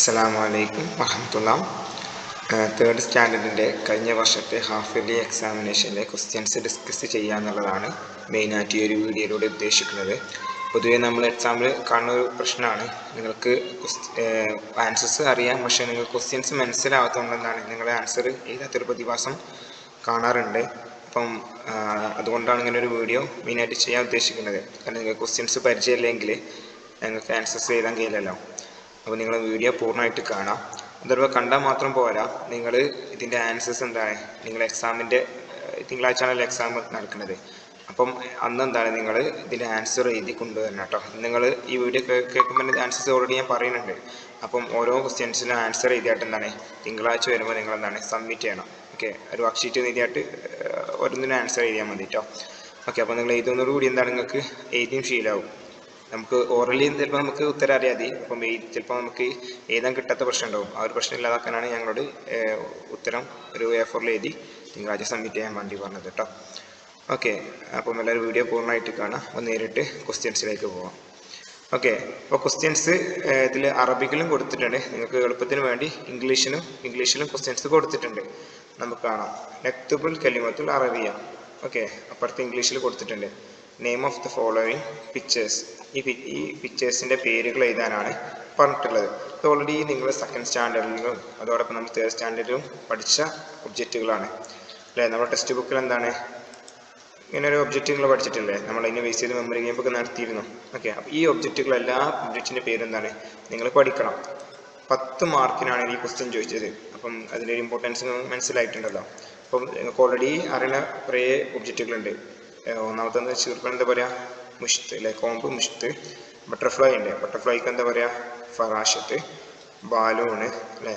അസ്സലാമു അലൈക്കും വറഹ്മത്തുള്ളാഹി. തേർഡ് സ്റ്റാൻഡേർഡിൻ്റെ കഴിഞ്ഞ വർഷത്തെ ഹാഫ് ഇയർലി എക്സാമിനേഷനിലെ ക്വസ്റ്റ്യൻസ് ഡിസ്കസ് ചെയ്യുക എന്നുള്ളതാണ് മെയിനായിട്ട് ഈ ഒരു വീഡിയോയിലൂടെ ഉദ്ദേശിക്കുന്നത്. പൊതുവേ നമ്മൾ എക്സാമിൽ കാണുന്ന ഒരു പ്രശ്നമാണ്, നിങ്ങൾക്ക് ആൻസേഴ്സ് അറിയാം, പക്ഷേ നിങ്ങൾക്ക് ക്വസ്റ്റ്യൻസ് മനസ്സിലാവാത്തതുകൊണ്ടെന്നാണ് നിങ്ങളുടെ ആൻസർ എഴുതാത്തൊരു പ്രതിഭാസം കാണാറുണ്ട്. അപ്പം അതുകൊണ്ടാണ് ഇങ്ങനെ ഒരു വീഡിയോ മെയിനായിട്ട് ചെയ്യാൻ ഉദ്ദേശിക്കുന്നത്. കാരണം നിങ്ങൾക്ക് ക്വസ്റ്റ്യൻസ് പരിചയമില്ലെങ്കിൽ നിങ്ങൾക്ക് ആൻസേഴ്സ് എഴുതാൻ കഴിയില്ലല്ലോ. അപ്പോൾ നിങ്ങൾ വീഡിയോ പൂർണ്ണമായിട്ട് കാണാം. അതേപോലെ കണ്ടാൽ മാത്രം പോരാ, നിങ്ങൾ ഇതിൻ്റെ ആൻസേഴ്സ് എന്താണ്, നിങ്ങൾ എക്സാമിൻ്റെ തിങ്കളാഴ്ചയാണല്ലോ എക്സാം നടക്കുന്നത്. അപ്പം അന്ന് എന്താണ് നിങ്ങൾ ഇതിൻ്റെ ആൻസർ എഴുതി കൊണ്ടുവരണം കേട്ടോ. നിങ്ങൾ ഈ വീഡിയോ കേൾക്കുമ്പോൾ ആൻസേഴ്സ് ഓൾറെഡി ഞാൻ പറയുന്നുണ്ട്. അപ്പം ഓരോ ക്വസ്റ്റ്യൻസിനും ആൻസർ എഴുതിയിട്ട് എന്താണ് തിങ്കളാഴ്ച വരുമ്പോൾ നിങ്ങൾ എന്താണ് സബ്മിറ്റ് ചെയ്യണം. ഓക്കെ, ഒരു വർക്ക് ഷീറ്റ് എഴുതിയിട്ട് ഓരോന്നിനും ആൻസർ എഴുതിയാൽ മതി കേട്ടോ. ഓക്കെ, അപ്പോൾ നിങ്ങൾ എഴുതുന്നതോടുകൂടി എന്താണ് നിങ്ങൾക്ക് എഴുതിയും ശീലമാവും. നമുക്ക് ഓറലി ചിലപ്പോൾ നമുക്ക് ഉത്തരം അറിയാതെ, അപ്പം ചിലപ്പോൾ നമുക്ക് എഴുതാൻ കിട്ടാത്ത പ്രശ്നം ഉണ്ടാവും. ആ ഒരു പ്രശ്നം ഇല്ലാതാക്കാനാണ് ഞങ്ങളോട് ഉത്തരം ഒരു A4 എഴുതി തിങ്കളാഴ്ച സബ്മിറ്റ് ചെയ്യാൻ വേണ്ടി പറഞ്ഞത് കേട്ടോ. ഓക്കെ, അപ്പം എല്ലാവരും വീഡിയോ പൂർണ്ണമായിട്ട് കാണാം. ഒന്ന് നേരിട്ട് ക്വസ്റ്റ്യൻസിലേക്ക് പോവാം. ഓക്കെ, അപ്പോൾ ക്വസ്റ്റ്യൻസ് ഇതിൽ അറബിക്കിലും കൊടുത്തിട്ടുണ്ട്. നിങ്ങൾക്ക് എളുപ്പത്തിന് വേണ്ടി ഇംഗ്ലീഷിലും ക്വസ്റ്റ്യൻസ് കൊടുത്തിട്ടുണ്ട്. നമുക്ക് കാണാം. നക്തുബുൽ കലിമത്തുൽ അറബിയ. ഓക്കെ, അപ്പുറത്ത് ഇംഗ്ലീഷിൽ കൊടുത്തിട്ടുണ്ട്. Name of the following pictures. ഈ പിക്ചേഴ്സിൻ്റെ പേരുകൾ എഴുതാനാണ് പറഞ്ഞിട്ടുള്ളത്. ഇത് ഓൾറെഡി നിങ്ങൾ സെക്കൻഡ് സ്റ്റാൻഡേർഡിലും അതോടൊപ്പം നമ്മൾ തേർഡ് സ്റ്റാൻഡേർഡിലും പഠിച്ച ഒബ്ജക്റ്റുകളാണ് അല്ലേ. നമ്മുടെ ടെക്സ്റ്റ് ബുക്കിൽ എന്താണ് ഇങ്ങനെ ഒരു ഒബ്ജക്റ്റുകൾ പഠിച്ചിട്ടില്ലേ, നമ്മൾ അതിനെ ബേസ് ചെയ്ത് മെമ്മറി ഗെയിമൊക്കെ നടത്തിയിരുന്നു. ഓക്കെ, അപ്പോൾ ഈ ഒബ്ജക്റ്റുകൾ എല്ലാ ഒബ്ജക്റ്റിൻ്റെ പേരെന്താണ് നിങ്ങൾ പഠിക്കണം. 10 മാർക്കിനാണ് ഈ ക്വസ്റ്റ്യൻ ചോദിച്ചത്. അപ്പം അതിൻ്റെ ഒരു ഇമ്പോർട്ടൻസ് മനസ്സിലായിട്ടുണ്ടല്ലോ. അപ്പം നിങ്ങൾക്ക് ഓൾറെഡി അറിയുന്ന കുറേ ഒബ്ജക്റ്റുകളുണ്ട്. ഒന്നാമത്തെ ചീർപ്പൻ എന്താ പറയുക, മുഷ്ത് അല്ലെ, കോമ്പ് മുഷ്ത്. ബട്ടർഫ്ലൈ ഉണ്ട്, ബട്ടർഫ്ലൈക്ക് എന്താ പറയുക ഫറാഷത്ത്. ബാലൂണ് അല്ലേ,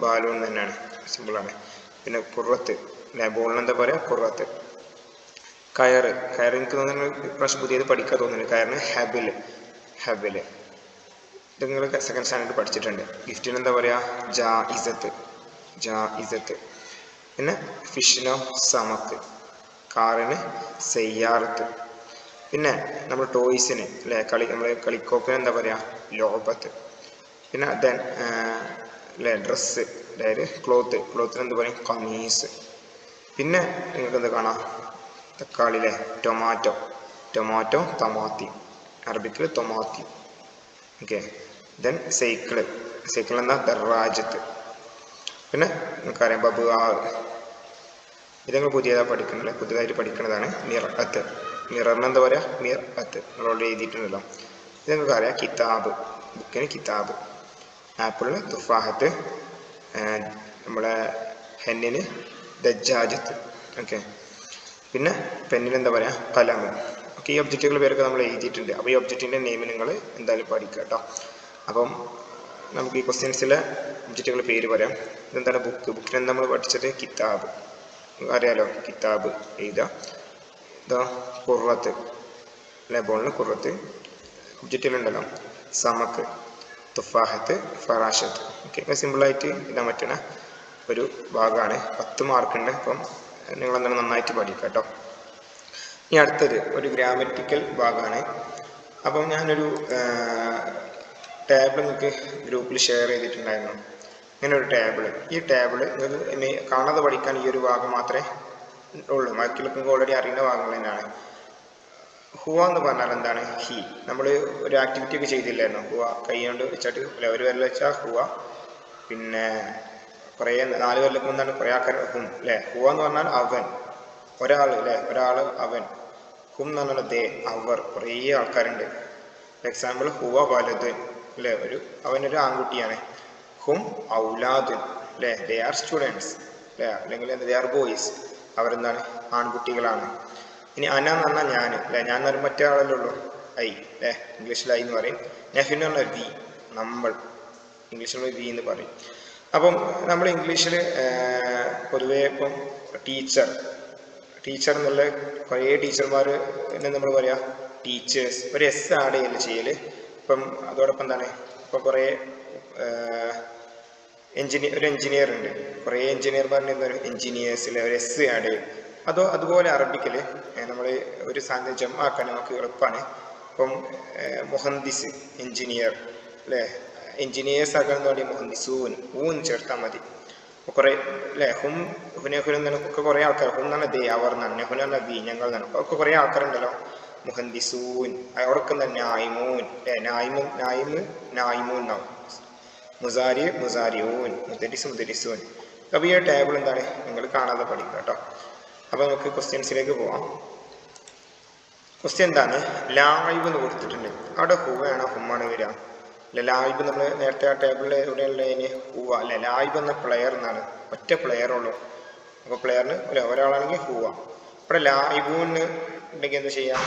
ബാലൂൺ തന്നെയാണ്, സിമ്പിളാണ്. പിന്നെ കുറത്ത് അല്ലേ, ബോളിന് എന്താ പറയുക കുറത്ത്. കയറ് എനിക്ക് തോന്നുന്നു പ്രാവശ്യം പുതിയത് പഠിക്കാൻ തോന്നുന്നുണ്ട്. കയറിന് ഹബില് ഇത് നിങ്ങൾ സെക്കൻഡ് സ്റ്റാൻഡേർഡ് പഠിച്ചിട്ടുണ്ട്. ഗിഫ്റ്റിന് എന്താ പറയുക ജായിസത്ത്. പിന്നെ ഫിഷിനോ സമക്ക്. കാറിന് സയ്യാറത്ത്. പിന്നെ നമ്മൾ ടോയ്സിന് അല്ലേ, നമ്മൾ കളിക്കോപ്പിന് എന്താ പറയുക ലോബത്ത്. പിന്നെ അല്ലേ ഡ്രസ്സ്, അതായത് ക്ലോത്തിന് എന്താ പറയുക കമീസ്. പിന്നെ നിങ്ങൾക്ക് എന്താ കാണാം, തക്കാളി അല്ലേ, ടൊമാറ്റോ തമാത്തി, അറബിക്കിൽ തൊമാത്തി. ഓക്കെ, സൈക്കിൾ എന്താ ദറാജത്ത്. പിന്നെ നമുക്കറിയാം ബബുആർ. ഇത് നിങ്ങൾ പുതിയതായിട്ട് പഠിക്കുന്നതാണ്. മിററിന് എന്താ പറയുക മിർഅത്ത്, നിങ്ങളോട് എഴുതിയിട്ടുണ്ടല്ലോ. ഇത് നിങ്ങൾക്ക് അറിയാം കിതാബ്, ബുക്കിന് കിതാബ്. ആപ്പിളിന് തുഫാഹത്ത്, നമ്മളെ ഹെന്നിന് ദജ്ജാജത്ത്. ഓക്കെ, പിന്നെ പെന്നിന് എന്താ പറയുക കലമ്. ഓക്കെ, ഈ ഒബ്ജക്റ്റുകളുടെ പേരൊക്കെ നമ്മൾ എഴുതിയിട്ടുണ്ട്. അപ്പോൾ ഈ ഒബ്ജക്റ്റിൻ്റെ നെയിം നിങ്ങൾ എന്തായാലും പഠിക്കുക കേട്ടോ. അപ്പം നമുക്ക് ഈ ക്വസ്റ്റ്യൻസിലെ ഒബ്ജക്റ്റുകളുടെ പേര് പറയാം. ഇതെന്താണ് ബുക്കിന് നമ്മൾ പഠിച്ചത് കിതാബ്, അറിയാലോ കിതാബ് എഴുതുക. ഇതാ കുറത്ത് അല്ലെ, ബോളിന് കുറത്ത്. ഒബ്ജക്റ്റുകളുണ്ടല്ലോ സമക്ക്, തുഫാഹത്ത്, ഫറാഷത്ത്. ഓക്കെ, സിമ്പിളായിട്ട് ഇടാൻ പറ്റുന്ന ഒരു ഭാഗമാണ്. 10 മാർക്കുണ്ട്. അപ്പം നിങ്ങളെന്താണ് നന്നായിട്ട് പഠിക്കുക കേട്ടോ. ഇനി അടുത്തത് ഒരു ഗ്രാമറ്റിക്കൽ ഭാഗമാണ്. അപ്പം ഞാനൊരു ടാബിൾ നിങ്ങൾക്ക് ഗ്രൂപ്പിൽ ഷെയർ ചെയ്തിട്ടുണ്ടായിരുന്നു. ഇങ്ങനെ ഒരു ഈ ടേബിൾ നിങ്ങൾക്ക് കാണാതെ പഠിക്കാൻ ഈ ഒരു ഭാഗം മാത്രമേ ഉള്ളൂ. ബാക്കിയുള്ളവർക്ക് ഓൾറെഡി അറിയുന്ന ഭാഗങ്ങൾ തന്നെയാണ്. ഹുവ എന്ന് പറഞ്ഞാൽ എന്താണ് ഹി. നമ്മൾ ഒരു ആക്ടിവിറ്റി ഒക്കെ ചെയ്തില്ലായിരുന്നു, ഹുവ കൈ കൊണ്ട് വെച്ചിട്ട് അല്ലെ, ഒരു വിരൽ വെച്ചാൽ ഹുവ. പിന്നെ കുറേ 4 വിരലൊക്കെ എന്താണ് കുറേ ആൾക്കാർ ഹും അല്ലേ. ഹുവ എന്ന് പറഞ്ഞാൽ അവൻ, ഒരാൾ അവൻ. ഹും എന്ന് പറഞ്ഞാൽ ദേ അവർ, കുറേ ആൾക്കാരുണ്ട്. എക്സാമ്പിൾ ഹുവ വലത് അല്ലേ, അവനൊരു ആൺകുട്ടിയാണ്. ഹും ഔലാദ് അല്ലേ, ദേ ആർ സ്റ്റുഡൻസ് അല്ലേ, അല്ലെങ്കിൽ ദേ ആർ ബോയ്സ്, അവരെന്താണ് ആൺകുട്ടികളാണ്. ഇനി അന എന്ന് പറഞ്ഞാൽ ഞാൻ അല്ലേ, ഞാൻ എന്ന് പറയുമ്പോൾ മറ്റേ ആളല്ലേ ഉള്ളൂ, ഐ അല്ലേ, ഇംഗ്ലീഷിൽ ഐ എന്ന് പറയും. നെഫിൻ എന്ന് പറഞ്ഞാൽ വി, നമ്മൾ ഇംഗ്ലീഷിൽ വി എന്ന് പറയും. അപ്പം നമ്മൾ ഇംഗ്ലീഷിൽ പൊതുവേ ഇപ്പം ടീച്ചർ എന്നുള്ള കുറേ ടീച്ചർമാർ എന്നെ നമ്മൾ പറയാം ടീച്ചേഴ്സ്, ഒരു എസ് ആഡ് ചെയ്യല് ചെയ്യൽ. ഇപ്പം അതോടൊപ്പം എന്താണ് ഇപ്പം കുറേ ഒരു എഞ്ചിനീയർ ഉണ്ട്, കുറേ എഞ്ചിനീയർമാരുടെ എഞ്ചിനീയേഴ്സിൽ ഒരു എസ് ആഡ് ചെയ്യും. അതുപോലെ അറബിക്കിൽ നമ്മൾ ഒരു സാധനം ജമാക്കാൻ നമുക്ക് എളുപ്പമാണ്. ഇപ്പം മുഹന്ദിസ് എഞ്ചിനീയർ അല്ലേ, എഞ്ചിനീയേഴ്സ് ആക്കാൻ വേണ്ടി മുഹന്ദിസൂൻ ഊൻ ചേർത്താൽ മതി. കുറേ അല്ലേ ഹും ഹുനഹുൻ ഒക്കെ കുറേ ആൾക്കാർ. ഹും എന്നാണ് ദേ അവർ എന്നാണ്, നെഹുൻ എന്നാണ് ബി ഞങ്ങൾ എന്നാണ്. ഒക്കെ കുറേ ആൾക്കാരുണ്ടല്ലോ. മുഹന്ദിസൂൻ അവർക്ക് എന്താ നായിമൂൻ നായിമൂൻ എന്നാവും. മുസാരി മുസാരിഊൻ മുദരിസ് മുദരിസൂൻ. അപ്പോൾ ഈ ടേബിൾ എന്താണ് നിങ്ങൾ കാണാതെ പഠിക്കുക കേട്ടോ. അപ്പോൾ നമുക്ക് ക്വസ്റ്റ്യൻസിലേക്ക് പോവാം. ക്വസ്റ്റ്യൻ എന്താണ്? ലായിബ് എന്ന് കൊടുത്തിട്ടുണ്ട്. അവിടെ ഹുവയാണോ ഹുമ്മാണ് വരിക? അല്ലെ ലായിബ് നമ്മൾ നേരത്തെ ആ ടേബിളിൽ എവിടെയുള്ളതിന് ഹുവ അല്ലെ. ലായിബ് എന്ന പ്ലെയർ എന്നാണ്, ഒറ്റ പ്ലെയറുള്ളൂ. അപ്പോൾ പ്ലെയറിന് അല്ലെ ഒരാളാണെങ്കിൽ ഹുവ. അവിടെ ലായിബൂന്ന് ഉണ്ടെങ്കിൽ എന്താ ചെയ്യുക?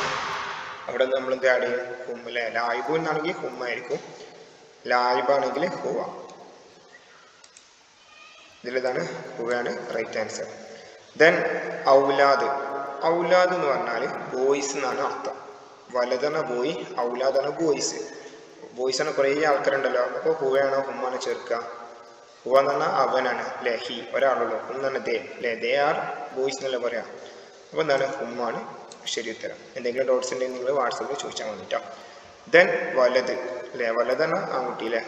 അവിടെ നമ്മൾ എന്ത് ആഡ് ചെയ്യും? ഹും അല്ലെ. ലായിബൂ എന്നാണെങ്കിൽ ഹുമ്മായിരിക്കും, ലായിബാണെങ്കിൽ ഹുവ. ഇതിലിതാണ് ഹുവയാണ് റൈറ്റ് ആൻസർ. ദെൻ ഔലാദ്. ഔലാദ് എന്ന് പറഞ്ഞാൽ ബോയ്സ് എന്നാണ് അർത്ഥം. വലതാണ് ബോയ്, ഔലാദാണ് ബോയ്സ്. ബോയ്സാണ് കുറേ ആൾക്കാരുണ്ടല്ലോ. അപ്പോൾ ഹുവയാണോ ഹുമ്മാണോ ചേർക്കുക? ഹുവ എന്ന് പറഞ്ഞാൽ അവനാണ് അല്ലെ, ഹി ഒരാളുള്ളൂ. ഹും എന്ന് പറഞ്ഞാൽ ദേ അല്ലെ, ദേ ആർ ബോയ്സ് എന്നല്ല പറയാം. അപ്പോൾ എന്താണ് ഹുമ്മാണ് ശരി ഉത്തരം. എന്തെങ്കിലും ഡൗട്ട്സ് ഉണ്ടെങ്കിൽ നിങ്ങൾ വാട്സപ്പിൽ ചോദിച്ചാൽ മതി കേട്ടോ. ദെൻ വലത് അല്ലെ, വലതാണ് ആൺകുട്ടി അല്ലെ,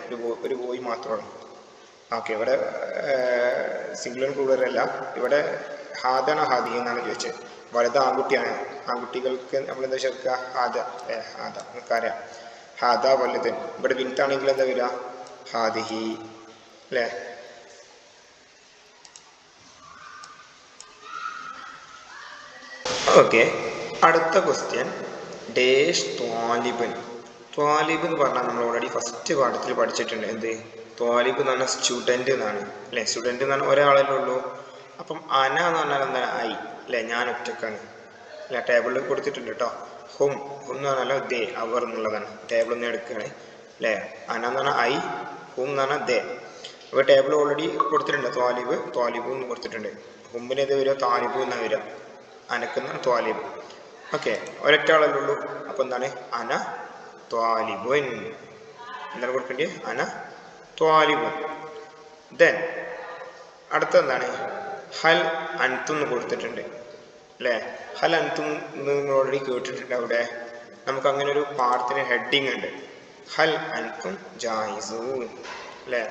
ഒരു ബോയ് മാത്രമാണ്. ഓക്കെ, ഇവിടെ സിംഗിൾ പ്ലൂറൽ അല്ല, ഇവിടെ ഹാദാണോ ഹാദി എന്നാണ് ചോദിച്ചത്. വലത് ആൺകുട്ടിയാണ്. ആൺകുട്ടികൾക്ക് നമ്മളെന്താ ചേർക്കുക? ഹാദ അല്ലെ, ഹാദ നമുക്കറിയാം. ഹാദ വലുത്. ഇവിടെ ബിൻത്താണെങ്കിൽ എന്താ വരിക? ഹാദിഹി അല്ലേ. ഓക്കെ, അടുത്ത ക്വസ്റ്റ്യൻ ഡേഷ് ത്വാലിബൻ. ത്വാലിബ് എന്ന് പറഞ്ഞാൽ നമ്മൾ ഓൾറെഡി ഫസ്റ്റ് പാഠത്തിൽ പഠിച്ചിട്ടുണ്ട്. എന്ത്? ത്വാലിബ് എന്ന് പറഞ്ഞാൽ സ്റ്റുഡൻറ് എന്നാണ് അല്ലേ. സ്റ്റുഡൻറ് എന്ന് പറഞ്ഞാൽ ഒരാളല്ലേ ഉള്ളൂ. അപ്പം അന എന്ന് പറഞ്ഞാൽ എന്താണ്? ഐ അല്ലേ, ഞാൻ ഒറ്റക്കാണ് അല്ല. ടേബിളിൽ കൊടുത്തിട്ടുണ്ട് കേട്ടോ. ഹും എന്ന് പറഞ്ഞാലോ ദേ അവർ എന്നുള്ളതാണ്. ടേബിളിൽ നിന്ന് എടുക്കുകയാണ് അല്ലേ. അന എന്ന് പറഞ്ഞാൽ ഐ, ഹും എന്ന് പറഞ്ഞാൽ ദേ. അപ്പോൾ ടേബിൾ ഓൾറെഡി കൊടുത്തിട്ടുണ്ട്. ത്വാലിബ് ത്വാലിബു എന്ന് കൊടുത്തിട്ടുണ്ട്. ഹുമ്പിന് ഏത് വരിക? താലിബു എന്നാണ് വരിക. അനക്കുന്ന ത്വാലിബ്. ഓക്കെ, ഒരൊറ്റ ആളല്ലേ ഉള്ളൂ. അപ്പോൾ എന്താണ്? അന ത്വാലിബുൻ എന്താണ് കൊടുക്കേണ്ടത്? അന ത്വാലിബുൻ. ദെൻ അടുത്തെന്താണ്? ഹൽ അൻതും എന്ന് കൊടുത്തിട്ടുണ്ട് അല്ലേ. ഹൽ അൻതും നിങ്ങൾ ഓൾറെഡി കേട്ടിട്ടുണ്ട്. അവിടെ നമുക്ക് അങ്ങനെ ഒരു പാഠത്തിന് ഹെഡിങ് ഉണ്ട്. ഹൽ അൻതും ജായിസൂൻ അല്ലേ.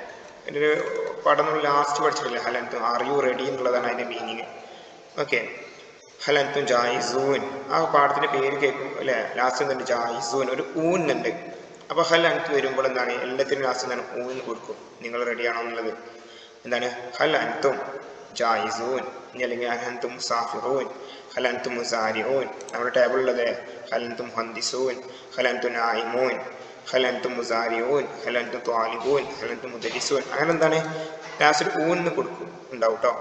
ഒരു പാഠം നമ്മൾ ലാസ്റ്റ് പഠിച്ചിട്ടില്ല. ഹൽ അൻതും ആർ യു റെഡി എന്നുള്ളതാണ് അതിൻ്റെ മീനിങ്. ഓക്കെ, ഹൽ അൻതും ജായിസൂൻ. ആ പാഠത്തിൻ്റെ പേര് കേൾക്കും അല്ലേ. ലാസ്റ്റ് എന്തുണ്ട്? ജായിസൂൻ. ഒരു ഊന്നുണ്ട്. അപ്പോൾ ഹൽ അൻതു വരുമ്പോൾ എന്താണ്? എല്ലാത്തിനും ലാസ്റ്റ് എന്താണ്? ഊന്ന് കൊടുക്കും. നിങ്ങൾ റെഡിയാണോ എന്നുള്ളത്. എന്താണ്? ഹൽ അൻതും ജായിസൂൻ, ഇനി അല്ലെങ്കിൽ അൻതും മുസാഫിറൂൻ, ഹൽ അൻതും മുസാരിഊൻ. നമ്മുടെ ടേബിളിലുള്ളത് ഹൽ അൻതും മുഹന്ദിസൂൻ, ഹൽ അൻതും നായിമൂൻ, ഹൽ അൻതും മുസാരിഊൻ, ഹൽ അൻതും ത്വാലിബൂൻ, ഹൽ അൻതും മുദരിസൂൻ. അങ്ങനെ എന്താണ്? ലാസ്റ്റ് ഊന്ന് കൊടുക്കും ഉണ്ടാവും കേട്ടോ.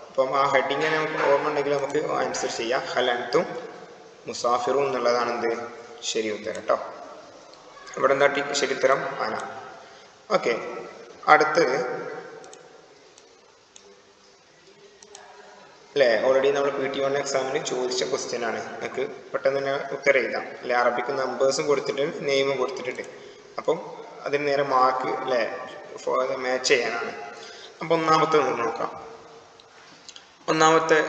അപ്പം ആ ഹെഡിങ് നമുക്ക് ഓർമ്മ ഉണ്ടെങ്കിൽ നമുക്ക് ആൻസർ ചെയ്യാം. ഹൽ അൻതും മുസാഫിറൂൻ എന്നുള്ളതാണ് എന്ത്? ശരി ഉത്തരം കേട്ടോ. ഇവിടെ എന്താ ശരി ഉത്തരം? അന. ഓക്കെ, അടുത്തത് അല്ലേ. ഓൾറെഡി നമ്മൾ PT1 എക്സാമിന് ചോദിച്ച ക്വസ്റ്റ്യൻ ആണ്. നമുക്ക് പെട്ടെന്ന് തന്നെ ഉത്തരം എഴുതാം അല്ലെ. അറബിക്ക് നമ്പേഴ്സും കൊടുത്തിട്ടുണ്ട്, നെയിമും കൊടുത്തിട്ടുണ്ട്. അപ്പം അതിന് നേരെ മാർക്ക് അല്ലേ മാച്ച് ചെയ്യാനാണ്. അപ്പം ഒന്നാമത്തെ നോക്കാം. ഒന്നാമത്തെ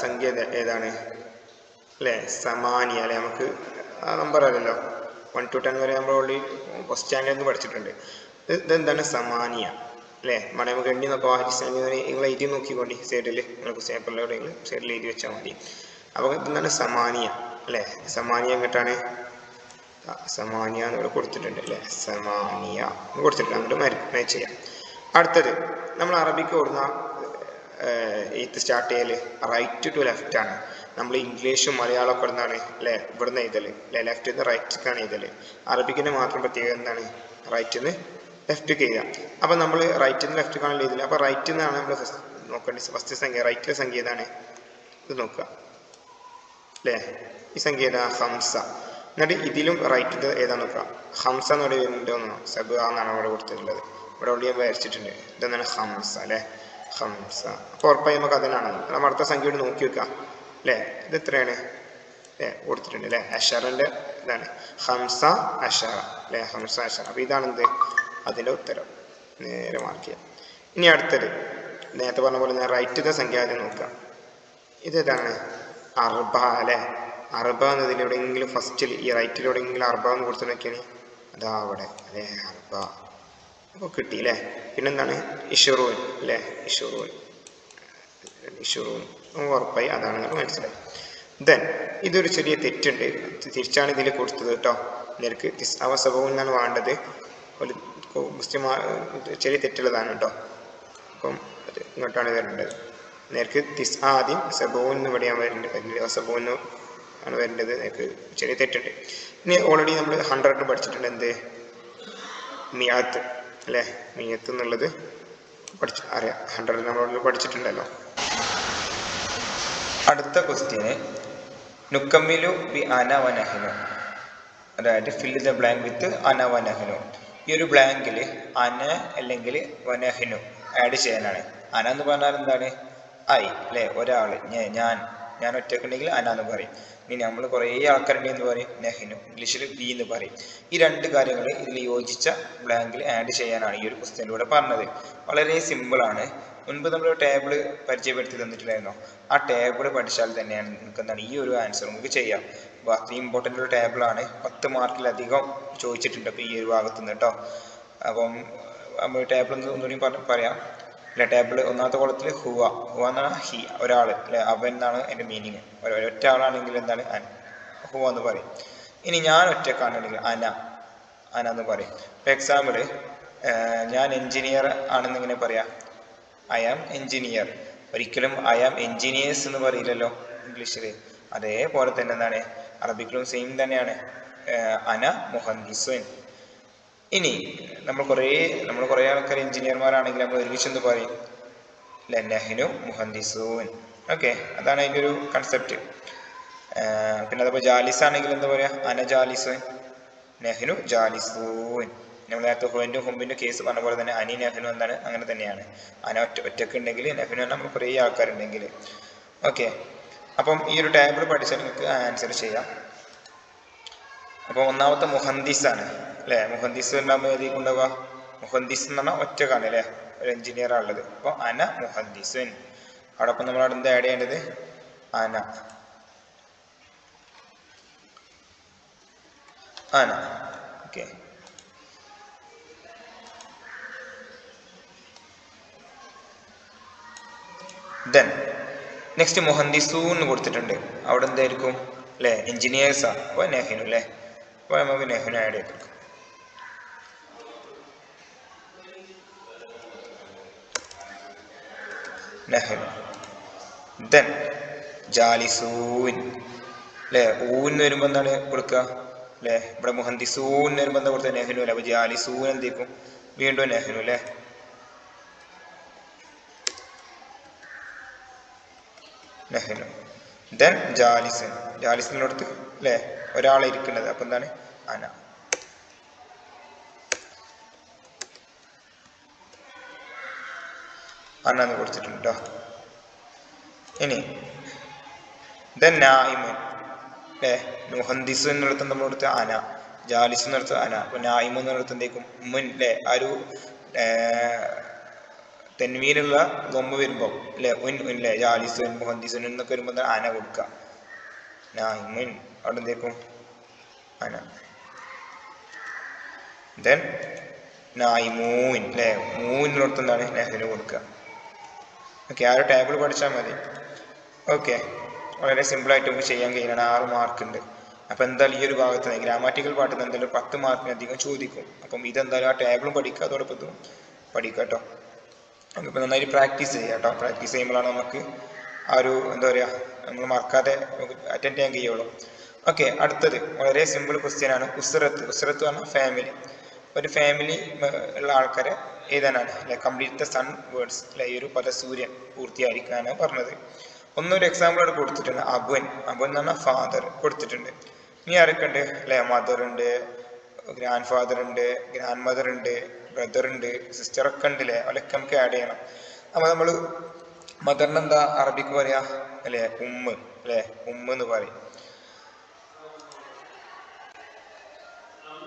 സംഖ്യ ഏതാണ് അല്ലേ? സമാനിയ അല്ലെ. നമുക്ക് ആ നമ്പർ അറിയല്ലോ. 1 to 10 വരെ നമ്മൾ ഓൾറെഡി ഫസ്റ്റ് സ്റ്റാൻഡേർഡിൽ നിന്ന് പഠിച്ചിട്ടുണ്ട്. ഇതെന്താണ്? സമാനിയ അല്ലേ. നമുക്ക് എണ്ണി നോക്കാം. നിങ്ങൾ എഴുതി നോക്കിക്കൊണ്ട് സൈഡിൽ നിങ്ങൾക്ക് പേപ്പറിൽ എവിടെയെങ്കിലും സൈഡിൽ എഴുതി വെച്ചാൽ മതി. അപ്പോൾ ഇതെന്താണ്? സമാനിയ അല്ലേ. സമാനിയ എങ്ങോട്ടാണ്? സമാനിയ എന്നിവിടെ കൊടുത്തിട്ടുണ്ട് അല്ലേ. സമാനിയ കൊടുത്തിട്ടുണ്ട്. അങ്ങോട്ട് മാച്ച് ചെയ്യാം. അടുത്തത് നമ്മൾ അറബിക്ക് ഓടുന്ന എയ്ത്ത് സ്റ്റാർട്ട് ചെയ്യൽ റൈറ്റ് ടു ലെഫ്റ്റ് ആണ്. നമ്മൾ ഇംഗ്ലീഷും മലയാളമൊക്കെ ഇടുന്നതാണ് അല്ലേ. ഇവിടുന്ന് എഴുതൽ അല്ലേ. ലെഫ്റ്റിൽ നിന്ന് റൈറ്റിലേക്കാണ് എഴുതൽ. അറബിക്കിൻ്റെ മാത്രം പ്രത്യേകത എന്താണ്? റൈറ്റിൽ നിന്ന് ലെഫ്റ്റിലേക്ക് എഴുതാം. അപ്പം നമ്മൾ റൈറ്റിൽ നിന്ന് ലെഫ്റ്റിലേക്കാണ് എഴുതില്ല. അപ്പോൾ റൈറ്റിൽ നിന്നാണ് നമ്മൾ നോക്കേണ്ടത്. ഫസ്റ്റ് സംഖ്യ റൈറ്റിലെ സംഖ്യ ഏതാണ്? ഇത് നോക്കുക അല്ലേ. ഈ സംഖ്യ ഏതാ? ഹംസ. എന്നിട്ട് ഇതിലും റൈറ്റ് ഏതാ നോക്കുക. ഹംസ എന്നോട് വരുന്നുണ്ടോന്നോ? സബ എന്നാണ് അവിടെ കൊടുത്തിട്ടുള്ളത്. ഇവിടെ ഓൾറെഡി ഞാൻ വരച്ചിട്ടുണ്ട്. ഇതെന്താണ്? ഹംസ അല്ലേ. ഹംസ. അപ്പോൾ ഉറപ്പായി നമുക്ക് അതിനാണ്. നമ്മൾ അടുത്ത സംഖ്യയോട് നോക്കി വെക്കാം അല്ലേ. ഇത് എത്രയാണ് അല്ലേ? കൊടുത്തിട്ടുണ്ട് അല്ലേ. അഷറിൻ്റെ ഇതാണ് ഹംസ അഷറ അല്ലേ. ഹംസ അഷറ. അപ്പോൾ ഇതാണ് എന്ത്? അതിൻ്റെ ഉത്തരം. നേരെ മാർക്ക് ചെയ്യാം. ഇനി അടുത്തത് നേരത്തെ പറഞ്ഞ പോലെ ഞാൻ റൈറ്റിൻ്റെ സംഖ്യ ആദ്യം നോക്കാം. ഇതേതാണ്? അർബ അല്ലേ. അർബ എന്നതിൽ എവിടെയെങ്കിലും ഫസ്റ്റിൽ ഈ റൈറ്റിൽ എവിടെയെങ്കിലും അർബ എന്ന് കൊടുത്തു നോക്കിയാണ്. അതാ അവിടെ അല്ലേ. അർബ അപ്പോൾ കിട്ടി അല്ലേ. പിന്നെന്താണ് ഇഷുറൂൻ അല്ലേ, ഇഷുറൂൻ ഉറപ്പായി അതാണെന്ന് മനസ്സിലായി. ദെൻ ഇതൊരു ചെറിയ തെറ്റുണ്ട്, തിരിച്ചാണ് ഇതിൽ കൊടുത്തത് കേട്ടോ. നിനക്ക് അവസവവും എന്നാണ് വേണ്ടത്, ഒരു ചെറിയ തെറ്റുള്ളതാണ് കേട്ടോ. അപ്പം അത് ഇങ്ങോട്ടാണ് വരേണ്ടത്. നേർക്ക് ആദ്യം സബോൻ ഇവിടെയാണ് വരേണ്ടത്, അവസബോന്ന് ആണ് വരേണ്ടത്. നേർക്ക് ചെറിയ തെറ്റുണ്ട്. ഇനി ഓൾറെഡി നമ്മൾ 100 പഠിച്ചിട്ടുണ്ട്, എന്ത് മിയാത്ത് അല്ലേ, മിയത്ത് എന്നുള്ളത് അറിയാം. 100 നമ്മൾ പഠിച്ചിട്ടുണ്ടല്ലോ. അടുത്ത ക്വസ്റ്റ്യന് നുക്കമ്മിലു ബി അന വനഹനു, അതായത് ഫില്ല് ദ ബ്ലാങ്ക് വിത്ത് അന വനഹനു. ഈ ഒരു ബ്ലാങ്കിൽ അന അല്ലെങ്കിൽ വനഹനു ആഡ് ചെയ്യാനാണ്. അന എന്ന് പറഞ്ഞാൽ എന്താണ്, ഐ അല്ലേ, ഒരാൾ, ഞാൻ ഒറ്റക്കുണ്ടെങ്കിൽ അന എന്ന് പറയും. ഇനി നമ്മൾ കുറേ ആൾക്കാരുണ്ട് എന്ന് പറയും നെഹ്നു, ഇംഗ്ലീഷിൽ ബി എന്ന് പറയും. ഈ രണ്ട് കാര്യങ്ങൾ ഇതിൽ യോജിച്ച ബ്ലാങ്കിൽ ആഡ് ചെയ്യാനാണ് ഈ ഒരു ക്വസ്റ്റ്യനിലൂടെ പറഞ്ഞത്. വളരെ സിമ്പിളാണ്. മുൻപ് നമ്മൾ ടേബിൾ പരിചയപ്പെടുത്തി തന്നിട്ടില്ലായിരുന്നോ, ആ ടേബിൾ പഠിച്ചാൽ തന്നെയാണ് നിങ്ങൾക്ക് എന്താണ് ഈ ഒരു ആൻസർ നമുക്ക് ചെയ്യാം. അത്രയും ഇമ്പോർട്ടൻ്റ് ഒരു ടേബിളാണ്, 10 മാർക്കിലധികം ചോദിച്ചിട്ടുണ്ട് അപ്പോൾ ഈ ഒരു ഭാഗത്തു നിന്ന് കേട്ടോ. അപ്പം നമ്മൾ ടേബിൾ ഒന്നുകൂടി പറയാം അല്ലെ. ടേബിൾ ഒന്നാമത്തെ കോളത്തിൽ ഹുവ എന്നാണ് ഹി, ഒരാൾ അല്ലെ, അവൻ എന്നാണ് എൻ്റെ മീനിങ്. ഒറ്റ ആളാണെങ്കിൽ എന്താണ് ഹുവ എന്ന് പറയും. ഇനി ഞാൻ ഒറ്റക്കാണെങ്കിൽ അന എന്ന് പറയും. ഇപ്പോൾ എക്സാമ്പിൾ ഞാൻ എൻജിനീയർ ആണെന്ന് ഇങ്ങനെ പറയാം, ഐ ആം എൻജിനീയർ. ഒരിക്കലും ഐ ആം എൻജിനീയേഴ്സ് എന്ന് പറയില്ലല്ലോ ഇംഗ്ലീഷിൽ. അതേപോലെ തന്നെ എന്താണ് അറബിക്കിലും സെയിം തന്നെയാണ്, അന മുഹന്ദിസുൻ. ഇനി നമ്മൾ കുറേ ആൾക്കാർ എഞ്ചിനീയർമാരാണെങ്കിൽ നമ്മൾ ഒരുമിച്ച് എന്ത് പറയും, നെഹ്നു മുഹന്ദിസൂൻ. ഓക്കെ, അതാണ് അതിൻ്റെ ഒരു കൺസെപ്റ്റ്. പിന്നെ അതേപോലെ ജാലിസ് ആണെങ്കിൽ എന്താ പറയുക, അന ജാലിസുൻ, നെഹ്നു ജാലിസൂൻ. നമ്മൾ നേരത്തെ ഹുവിൻ്റെ ഹുമ്പിൻ്റെ കേസ് പറഞ്ഞ പോലെ തന്നെ അനി നെഹ്നു എന്താണ് അങ്ങനെ തന്നെയാണ്. അന ഒറ്റക്ക് ഉണ്ടെങ്കിൽ, നെഹ്നു നമ്മൾ കുറേ ആൾക്കാരുണ്ടെങ്കിൽ. ഓക്കെ, അപ്പം ഈ ഒരു ടേബിൾ പഠിച്ചാൽ നിങ്ങൾക്ക് ആൻസർ ചെയ്യാം. അപ്പോൾ ഒന്നാമത്തെ മുഹന്ദിസ് ആണ് അല്ലേ. മുഹന്ദിസ് ഉണ്ടാകുമ്പോൾ ഏതി കൊണ്ടുപോവുക, മുഹന്ദിസ് എന്ന് പറഞ്ഞാൽ ഒറ്റക്കാണ് അല്ലേ, ഒരു എഞ്ചിനീയറാണ് ഉള്ളത്. അപ്പോൾ അന മുഹന്ദിസുൻ. അവിടെ അപ്പം നമ്മൾ അവിടെ എന്താ ആഡ് ചെയ്യേണ്ടത്, അന ഓക്കെ. ദെൻ നെക്സ്റ്റ് മുഹന്ദിസൂന്ന് കൊടുത്തിട്ടുണ്ട്, അവിടെ എന്തായിരിക്കും അല്ലേ, എഞ്ചിനീയേഴ്സാണ്. അപ്പോൾ നെഹ്നു അല്ലേ, അപ്പോൾ നമുക്ക് നെഹ്നു ആഡ് ചെയ്ത് കൊടുക്കാം. നെഹ്നു. ദെൻ ജാലിസൂൻ അല്ലേ, ഊന്ന് വരുമ്പോൾ എന്താണ് കൊടുക്കുക അല്ലേ, ഇവിടെ മുഹന്ദിസൂൻ വരുമ്പോൾ എന്താ കൊടുത്തത്, നെഹ്നു അല്ലേ. അപ്പോൾ ജാലിസൂൻ എന്തിരിക്കും, വീണ്ടും നെഹ്നു അല്ലേ. നെഹ്നു. ദെൻ ജാലിസൻ, ജാലിസനോടത്ത് അല്ലേ ഒരാളെ ഇരിക്കുന്നത്, അപ്പം എന്താണ് അന. അന്ന് കൊടുത്തിട്ടുണ്ട് കേട്ടോ. ഇനി ദെൻ നായിമൻ അല്ലേ, മുഹന്ദിസ് എന്നിടത്ത് നമ്മൾ കൊടുത്ത അന, ജാലിസ് എന്നിടത്ത് അന. അപ്പോൾ നായിമൻ എന്നിടത്ത് എന്തേക്കും മുൻ അല്ലേ, ആ ഒരു തെന്മീനുള്ള ഗൊമ്പ് വരുമ്പോൾ അല്ലേ, അല്ലേ ജാലിസുൻ മുഹന്ദിസുൻ എന്നൊക്കെ വരുമ്പോൾ അന കൊടുക്കുക. നായിമുൻ അവിടെ എന്തേക്കും അന. ദെൻ നായിമൂൻ അല്ലേ, മൂന്നിനടുത്ത് എന്താണ് നെഹ്നു കൊടുക്കുക. ഓക്കെ, ആ ഒരു ടേബിൾ പഠിച്ചാൽ മതി. ഓക്കെ, വളരെ സിമ്പിളായിട്ട് നമുക്ക് ചെയ്യാൻ കഴിയണം. 6 മാർക്കുണ്ട്. അപ്പം എന്തായാലും ഈ ഒരു ഭാഗത്ത് നിന്ന് ഗ്രാമാറ്റിക്കൽ പാട്ടിൽ നിന്ന് എന്തായാലും 10 മാർക്കിനധികം ചോദിക്കും. അപ്പം ഇതെന്തായാലും ആ ടേബിളും പഠിക്കുക, അതോടൊപ്പം ഇതും പഠിക്കുക കേട്ടോ. നമുക്കിപ്പോൾ നന്നായിട്ട് പ്രാക്ടീസ് ചെയ്യാം കേട്ടോ. പ്രാക്ടീസ് ചെയ്യുമ്പോഴാണ് നമുക്ക് ആ ഒരു എന്താ പറയുക, നമ്മൾ മറക്കാതെ നമുക്ക് അറ്റൻഡ് ചെയ്യാൻ കഴിയുള്ളൂ. ഓക്കെ, അടുത്തത് വളരെ സിമ്പിൾ ക്വസ്റ്റ്യൻ ആണ്. ഉസ്രത്ത് പറഞ്ഞാൽ ഫാമിലി. ഒരു ഫാമിലി ഉള്ള ആൾക്കാരെ എഴുതാനാണ് അല്ലെ, കംപ്ലീറ്റ് ദ സൺ വേർഡ്സ് അല്ലെ, ഈ ഒരു സൂര്യൻ പൂർത്തിയായിരിക്കാനാണ് പറഞ്ഞത്. ഒന്നൊരു എക്സാമ്പിൾ അവിടെ കൊടുത്തിട്ടുണ്ട്, അബുൻ എന്ന് പറഞ്ഞാൽ ഫാദർ കൊടുത്തിട്ടുണ്ട്. ഇനി ആരൊക്കെ ഉണ്ട് അല്ലെ, മദർ ഉണ്ട്, ഗ്രാൻഡ് ഫാദർ ഉണ്ട്, ഗ്രാൻഡ് മദർ ഉണ്ട്, ബ്രദർ ഉണ്ട്, സിസ്റ്ററൊക്കെ ഉണ്ട് അല്ലേ, അവരൊക്കെ നമുക്ക് ആഡ് ചെയ്യണം. അപ്പോൾ നമ്മൾ മദറിന് എന്താ അറബിക്ക് പറയാ അല്ലേ, ഉമ്മ അല്ലേ, ഉമ്മ എന്ന് പറയും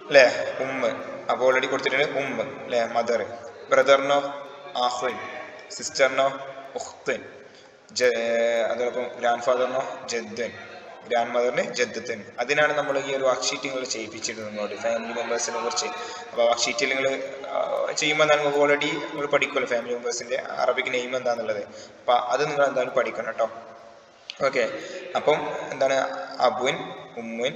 അല്ലേ, ഉമ്മ. അപ്പോൾ ഓൾറെഡി കൊടുത്തിട്ടുണ്ട് ഉമ്മ അല്ലേ, മദർ. ബ്രദറിനോ ആഹ്വൻ, സിസ്റ്ററിനോ ഉഖ്തൻ, അതോടൊപ്പം ഗ്രാൻഡ് ഫാദറിനോ ജദ്ദൻ, ഗ്രാൻഡ് മദറിന് ജദ്ദൻ. അതിനാണ് നമ്മൾ ഈ ഒരു വർക്ക് ഷീറ്റ് നിങ്ങൾ ചെയ്യിപ്പിച്ചിരുന്നത് നമ്മളോട്, ഫാമിലി മെമ്പേഴ്സിനെ കുറിച്ച്. അപ്പോൾ വർക്ക് ഷീറ്റിൽ നിങ്ങൾ ചെയ്യുമ്പോൾ നമുക്ക് ഓൾറെഡി നിങ്ങൾ പഠിക്കുമല്ലോ ഫാമിലി മെമ്പേഴ്സിൻ്റെ അറബിക് നെയിം എന്താണെന്നുള്ളത്. അപ്പം അത് നിങ്ങൾ എന്തായാലും പഠിക്കണം കേട്ടോ. ഓക്കെ, അപ്പം എന്താണ് അബുൻ, ഉമ്മുൻ,